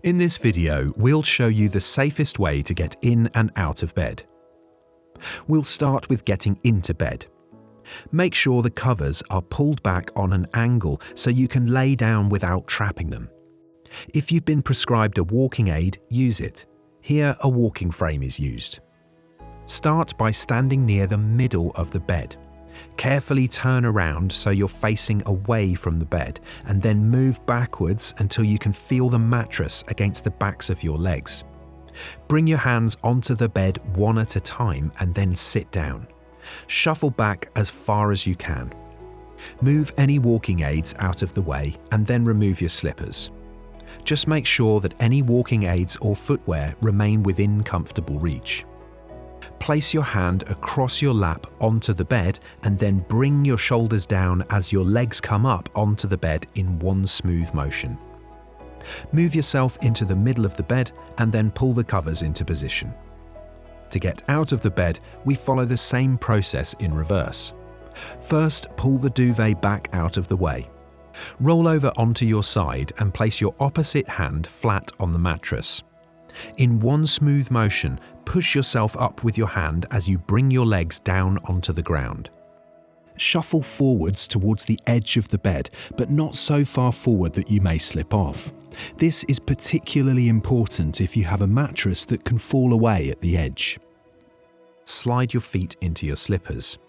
In this video, we'll show you the safest way to get in and out of bed. We'll start with getting into bed. Make sure the covers are pulled back on an angle so you can lay down without trapping them. If you've been prescribed a walking aid, use it. Here, a walking frame is used. Start by standing near the middle of the bed. Carefully turn around so you're facing away from the bed, and then move backwards until you can feel the mattress against the backs of your legs. Bring your hands onto the bed one at a time and then sit down. Shuffle back as far as you can. Move any walking aids out of the way and then remove your slippers. Just make sure that any walking aids or footwear remain within comfortable reach. Place your hand across your lap onto the bed and then bring your shoulders down as your legs come up onto the bed in one smooth motion. Move yourself into the middle of the bed and then pull the covers into position. To get out of the bed, we follow the same process in reverse. First, pull the duvet back out of the way. Roll over onto your side and place your opposite hand flat on the mattress. In one smooth motion, push yourself up with your hand as you bring your legs down onto the ground. Shuffle forwards towards the edge of the bed, but not so far forward that you may slip off. This is particularly important if you have a mattress that can fall away at the edge. Slide your feet into your slippers.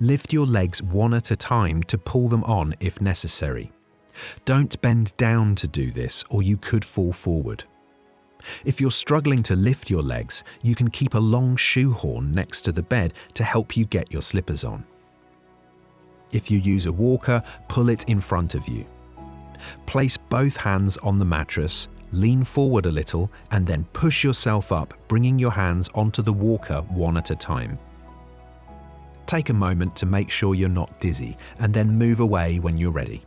Lift your legs one at a time to pull them on if necessary. Don't bend down to do this, or you could fall forward. If you're struggling to lift your legs, you can keep a long shoehorn next to the bed to help you get your slippers on. If you use a walker, pull it in front of you. Place both hands on the mattress, lean forward a little, and then push yourself up, bringing your hands onto the walker one at a time. Take a moment to make sure you're not dizzy, and then move away when you're ready.